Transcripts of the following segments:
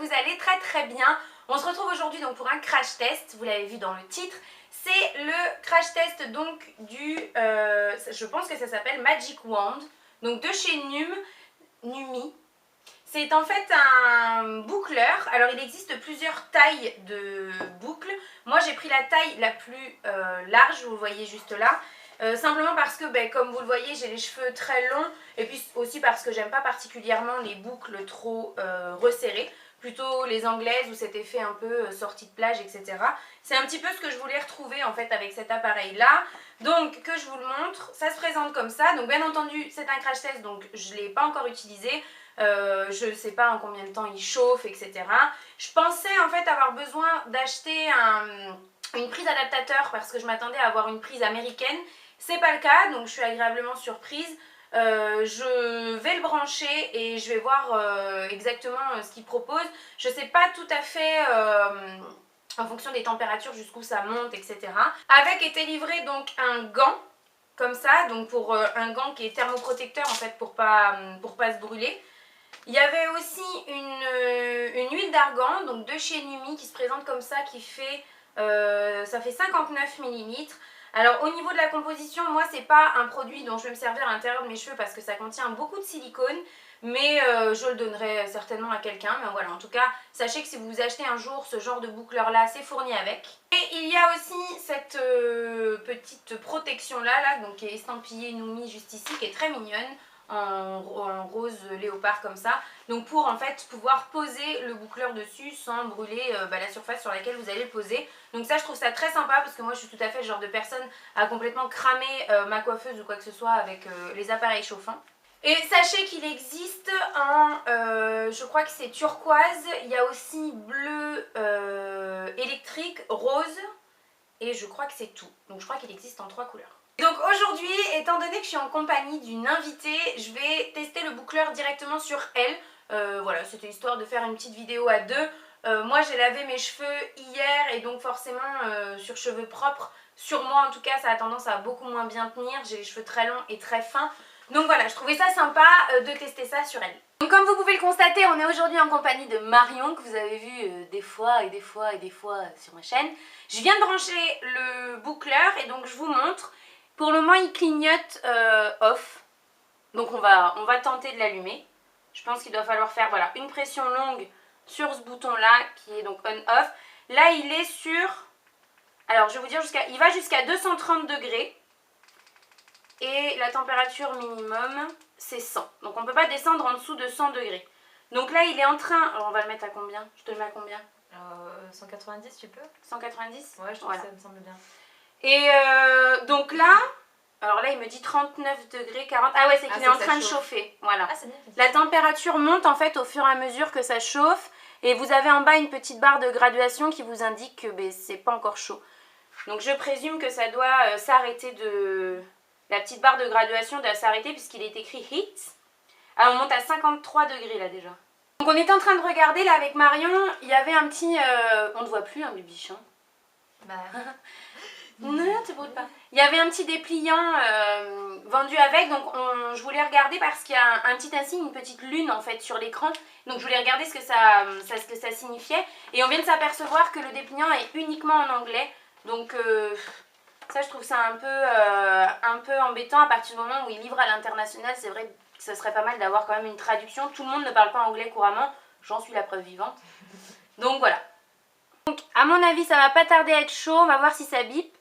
vous allez très très bien. On se retrouve aujourd'hui donc pour un crash test, vous l'avez vu dans le titre. C'est le crash test donc du, je pense que ça s'appelle Magic Wand, donc de chez Numi. C'est en fait un boucleur. Alors il existe plusieurs tailles de boucles. Moi j'ai pris la taille la plus large, vous le voyez juste là. Simplement parce que comme vous le voyez j'ai les cheveux très longs et puis aussi parce que j'aime pas particulièrement les boucles trop resserrées, plutôt les anglaises où cet effet un peu sortie de plage, etc. C'est un petit peu ce que je voulais retrouver en fait avec cet appareil là. Donc que je vous le montre, ça se présente comme ça. Donc bien entendu c'est un crash test, donc je ne l'ai pas encore utilisé. Je ne sais pas en combien de temps il chauffe, etc. Je pensais en fait avoir besoin d'acheter une prise adaptateur parce que je m'attendais à avoir une prise américaine. C'est pas le cas, donc je suis agréablement surprise. Je vais le brancher et je vais voir exactement ce qu'il propose. Je sais pas tout à fait en fonction des températures jusqu'où ça monte, etc. Avec était livré donc un gant comme ça, donc pour un gant qui est thermoprotecteur en fait pour pas se brûler. Il y avait aussi une huile d'argan, donc de chez Numi, qui se présente comme ça, qui fait, ça fait 59 ml. Alors au niveau de la composition, moi c'est pas un produit dont je vais me servir à l'intérieur de mes cheveux parce que ça contient beaucoup de silicone, mais je le donnerai certainement à quelqu'un. Mais voilà, en tout cas, sachez que si vous achetez un jour ce genre de boucleur là, c'est fourni avec. Et il y a aussi cette petite protection là, donc qui est estampillée Numi juste ici, qui est très mignonne. En rose léopard comme ça, donc pour en fait pouvoir poser le boucleur dessus sans brûler la surface sur laquelle vous allez le poser. Donc ça je trouve ça très sympa parce que moi je suis tout à fait le genre de personne à complètement cramer ma coiffeuse ou quoi que ce soit avec les appareils chauffants. Et sachez qu'il existe en, je crois que c'est turquoise, il y a aussi bleu électrique, rose et je crois que c'est tout. Donc je crois qu'il existe en 3 couleurs. Donc aujourd'hui, étant donné que je suis en compagnie d'une invitée, je vais tester le boucleur directement sur elle. Voilà, c'était histoire de faire une petite vidéo à deux. Moi j'ai lavé mes cheveux hier et donc forcément sur cheveux propres, sur moi en tout cas ça a tendance à beaucoup moins bien tenir. J'ai les cheveux très longs et très fins. Donc voilà, je trouvais ça sympa de tester ça sur elle. Donc comme vous pouvez le constater, on est aujourd'hui en compagnie de Marion, que vous avez vu des fois et des fois et des fois sur ma chaîne. Je viens de brancher le boucleur et donc je vous montre. Pour le moment il clignote off, donc on va tenter de l'allumer. Je pense qu'il doit falloir faire voilà, une pression longue sur ce bouton là qui est donc on-off. Là il est sur, alors je vais vous dire, il va jusqu'à 230 degrés et la température minimum c'est 100. Donc on ne peut pas descendre en dessous de 100 degrés. Donc là il est en train, alors on va le mettre à combien? Je te le mets à combien? 190 tu peux? 190? Ouais, je trouve que ça me semble bien. Et donc là, alors là il me dit 39 degrés 40, ah ouais c'est qu'il est en train de chauffer, voilà. Ah, c'est bien. La température monte en fait au fur et à mesure que ça chauffe et vous avez en bas une petite barre de graduation qui vous indique que c'est pas encore chaud. Donc je présume que ça doit s'arrêter de... La petite barre de graduation doit s'arrêter puisqu'il est écrit heat. Alors on monte à 53 degrés là déjà. Donc on est en train de regarder là avec Marion, il y avait un petit... on ne voit plus un bibiche hein. Bah... Non, te brûle pas. Il y avait un petit dépliant vendu avec, donc je voulais regarder parce qu'il y a un petit insigne, une petite lune en fait sur l'écran. Donc je voulais regarder ce que ça signifiait. Et on vient de s'apercevoir que le dépliant est uniquement en anglais. Donc ça je trouve ça un peu embêtant à partir du moment où il livre à l'international. C'est vrai que ce serait pas mal d'avoir quand même une traduction. Tout le monde ne parle pas anglais couramment, j'en suis la preuve vivante. Donc voilà. Donc à mon avis ça va pas tarder à être chaud, on va voir si ça bip.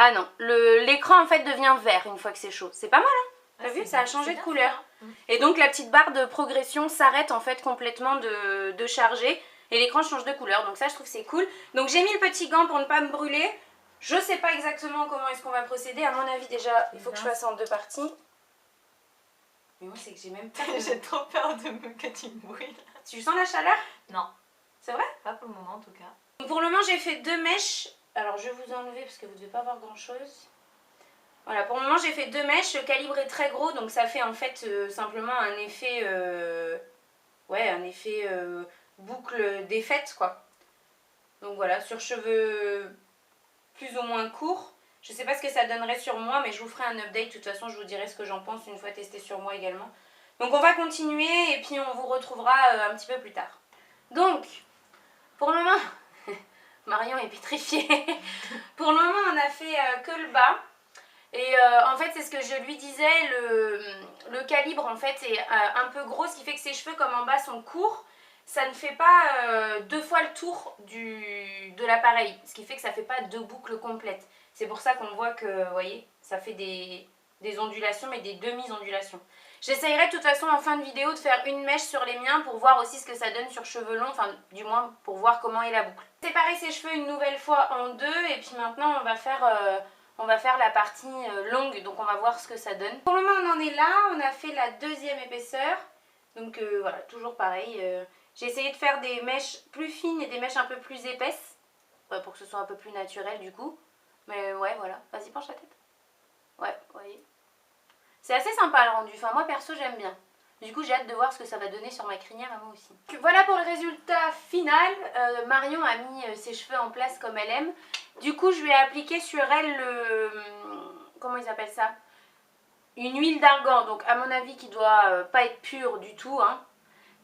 Ah non, l'écran en fait devient vert une fois que c'est chaud. C'est pas mal hein. T'as vu, ça a changé de couleur. Et donc la petite barre de progression s'arrête en fait complètement de charger. Et l'écran change de couleur, donc ça je trouve c'est cool. Donc j'ai mis le petit gant pour ne pas me brûler. Je sais pas exactement comment est-ce qu'on va procéder. À mon avis déjà, il faut que je fasse en 2 parties. Mais moi c'est que j'ai même pas... J'ai trop peur que tu me brûles. Tu sens la chaleur? Non. C'est vrai? Pas pour le moment en tout cas. Donc pour le moment j'ai fait 2 mèches. Alors je vais vous enlever parce que vous ne devez pas voir grand chose. Voilà, pour le moment j'ai fait 2 mèches, le calibre est très gros donc ça fait en fait simplement un effet, boucle défaite quoi. Donc voilà, sur cheveux plus ou moins courts. Je sais pas ce que ça donnerait sur moi mais je vous ferai un update, de toute façon je vous dirai ce que j'en pense une fois testé sur moi également. Donc on va continuer et puis on vous retrouvera un petit peu plus tard. Donc, pour le moment, Marion est pétrifiée. Pour le moment, on a fait que le bas. Et en fait, c'est ce que je lui disais, le calibre en fait est un peu gros, ce qui fait que ses cheveux comme en bas sont courts. Ça ne fait pas 2 fois le tour de l'appareil, ce qui fait que ça ne fait pas 2 boucles complètes. C'est pour ça qu'on voit que, vous voyez, ça fait des ondulations, mais des demi-ondulations. J'essayerai de toute façon en fin de vidéo de faire une mèche sur les miens pour voir aussi ce que ça donne sur cheveux longs, enfin du moins pour voir comment est la boucle. Séparer ses cheveux une nouvelle fois en 2 et puis maintenant on va faire la partie longue, donc on va voir ce que ça donne. Pour le moment on en est là, on a fait la 2e épaisseur, donc voilà, toujours pareil. J'ai essayé de faire des mèches plus fines et des mèches un peu plus épaisses, pour que ce soit un peu plus naturel du coup. Mais ouais, voilà, vas-y penche la tête. Ouais, vous voyez. C'est assez sympa le rendu, enfin moi perso j'aime bien. Du coup j'ai hâte de voir ce que ça va donner sur ma crinière à moi aussi. Voilà pour le résultat final. Marion a mis ses cheveux en place comme elle aime. Du coup je lui ai appliqué sur elle le... comment ils appellent ça? Une huile d'argan, donc à mon avis qui doit pas être pure du tout. Hein.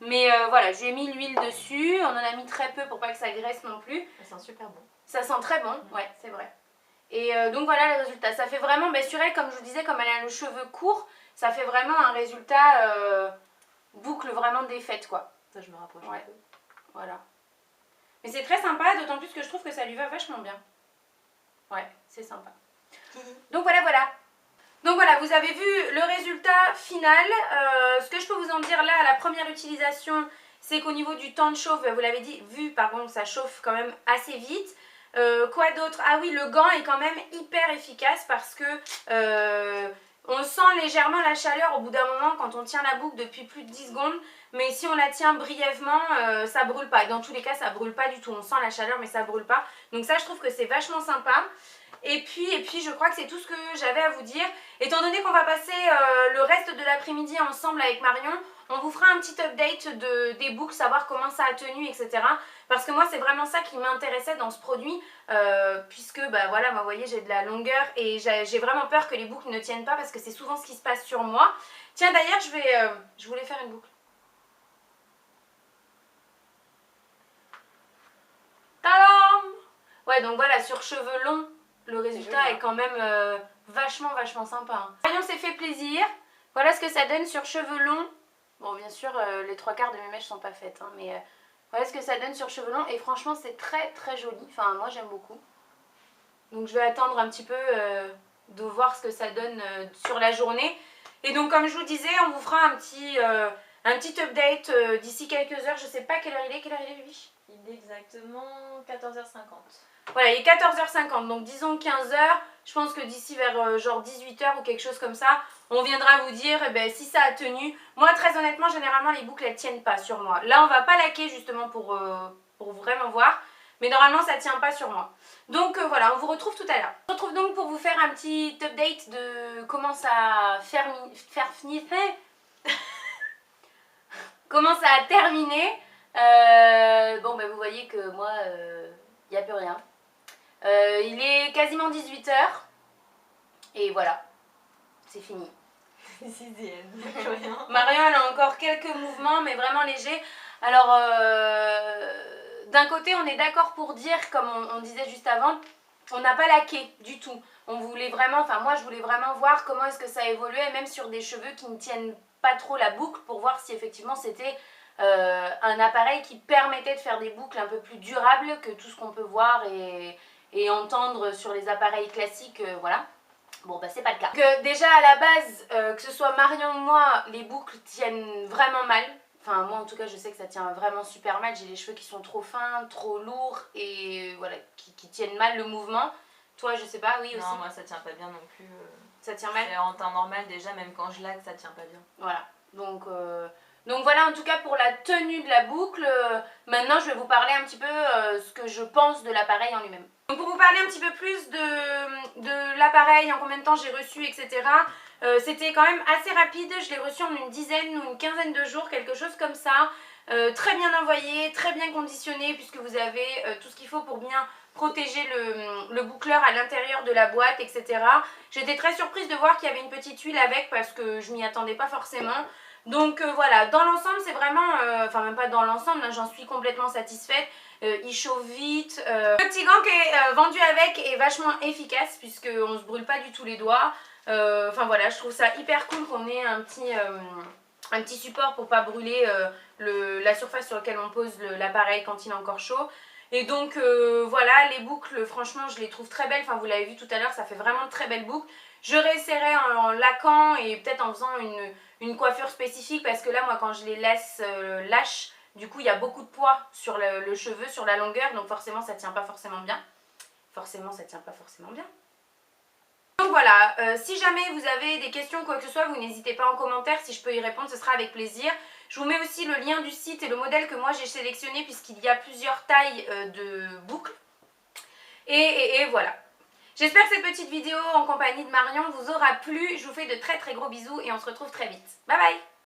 Mais voilà, je lui ai mis l'huile dessus, on en a mis très peu pour pas que ça graisse non plus. Ça sent super bon. Ça sent très bon, ouais c'est vrai. Et donc voilà le résultat, ça fait vraiment, sur elle comme je vous disais, comme elle a le cheveu court, ça fait vraiment un résultat boucle vraiment défaite quoi. Ça je me rapproche ouais. un peu. Voilà. Mais c'est très sympa, d'autant plus que je trouve que ça lui va vachement bien. Ouais, c'est sympa. Donc voilà. Donc voilà, vous avez vu le résultat final. Ce que je peux vous en dire là, à la première utilisation, c'est qu'au niveau du temps de chauffe, vous l'avez vu, pardon, ça chauffe quand même assez vite. Quoi d'autre? Ah oui, le gant est quand même hyper efficace parce que on sent légèrement la chaleur au bout d'un moment quand on tient la boucle depuis plus de 10 secondes. Mais si on la tient brièvement, ça brûle pas. Dans tous les cas, ça brûle pas du tout. On sent la chaleur mais ça brûle pas. Donc ça, je trouve que c'est vachement sympa. Et puis je crois que c'est tout ce que j'avais à vous dire. Étant donné qu'on va passer le reste de l'après-midi ensemble avec Marion, on vous fera un petit update des boucles, savoir comment ça a tenu, etc. Parce que moi, c'est vraiment ça qui m'intéressait dans ce produit, puisque, voilà, vous voyez, j'ai de la longueur et j'ai vraiment peur que les boucles ne tiennent pas parce que c'est souvent ce qui se passe sur moi. Tiens, d'ailleurs, je voulais faire une boucle. Tadam! Ouais, donc voilà, sur cheveux longs, le résultat est quand même vachement sympa. Hein. Marion s'est fait plaisir. Voilà ce que ça donne sur cheveux longs. Bon, bien sûr, les 3/4 de mes mèches sont pas faites, hein, mais voilà ce que ça donne sur cheveux longs. Et franchement, c'est très joli. Enfin, moi, j'aime beaucoup. Donc, je vais attendre un petit peu de voir ce que ça donne sur la journée. Et donc, comme je vous disais, on vous fera un petit update d'ici quelques heures. Je sais pas quelle heure il est. Quelle heure il est, lui? Il est exactement 14h50. Voilà, il est 14h50, donc disons 15h. Je pense que d'ici vers genre 18h ou quelque chose comme ça, on viendra vous dire si ça a tenu. Moi, très honnêtement, généralement, les boucles, elles tiennent pas sur moi. Là, on va pas laquer justement pour vraiment voir. Mais normalement, ça tient pas sur moi. Donc voilà, on vous retrouve tout à l'heure. On se retrouve donc pour vous faire un petit update de comment ça comment ça a terminé. Bon, vous voyez que moi, il n'y a plus rien. Il est quasiment 18h. Et voilà, c'est fini. Marion, elle a encore quelques mouvements, mais vraiment légers. Alors, d'un côté, on est d'accord pour dire, comme on disait juste avant, on n'a pas laqué du tout. On voulait vraiment, enfin moi, je voulais vraiment voir comment est-ce que ça évoluait, même sur des cheveux qui ne tiennent pas trop la boucle, pour voir si effectivement c'était un appareil qui permettait de faire des boucles un peu plus durables que tout ce qu'on peut voir et entendre sur les appareils classiques, voilà. Bon, c'est pas le cas. Donc, déjà à la base, que ce soit Marion ou moi, les boucles tiennent vraiment mal. Enfin, moi en tout cas, je sais que ça tient vraiment super mal. J'ai les cheveux qui sont trop fins, trop lourds et voilà, qui tiennent mal le mouvement. Toi, je sais pas, oui aussi. Non, moi ça tient pas bien non plus. Ça tient mal. En temps normal, déjà, même quand je laque, ça tient pas bien. Voilà, donc voilà en tout cas pour la tenue de la boucle. Maintenant, je vais vous parler un petit peu ce que je pense de l'appareil en lui-même. Donc pour vous parler un petit peu plus de l'appareil, en combien de temps j'ai reçu, etc. C'était quand même assez rapide, je l'ai reçu en une dizaine ou une quinzaine de jours, quelque chose comme ça. Très bien envoyé, très bien conditionné puisque vous avez tout ce qu'il faut pour bien protéger le boucleur à l'intérieur de la boîte, etc. J'étais très surprise de voir qu'il y avait une petite huile avec parce que je m'y attendais pas forcément. Donc voilà, dans l'ensemble c'est vraiment, enfin même pas dans l'ensemble, hein, j'en suis complètement satisfaite. Il chauffe vite. Le petit gant qui est vendu avec est vachement efficace puisqu'on ne se brûle pas du tout les doigts. Enfin voilà, je trouve ça hyper cool qu'on ait un petit support pour pas brûler la surface sur laquelle on pose l'appareil quand il est encore chaud. Et donc voilà, les boucles franchement je les trouve très belles, enfin vous l'avez vu tout à l'heure, ça fait vraiment de très belles boucles. Je réessayerai en laquant et peut-être en faisant une coiffure spécifique parce que là moi quand je les laisse lâches, du coup il y a beaucoup de poids sur le cheveu, sur la longueur, donc forcément ça tient pas forcément bien. Forcément ça tient pas forcément bien. Donc voilà, si jamais vous avez des questions ou quoi que ce soit, vous n'hésitez pas en commentaire, si je peux y répondre ce sera avec plaisir. Je vous mets aussi le lien du site et le modèle que moi j'ai sélectionné puisqu'il y a plusieurs tailles de boucles. Et voilà. J'espère que cette petite vidéo en compagnie de Marion vous aura plu. Je vous fais de très très gros bisous et on se retrouve très vite. Bye bye!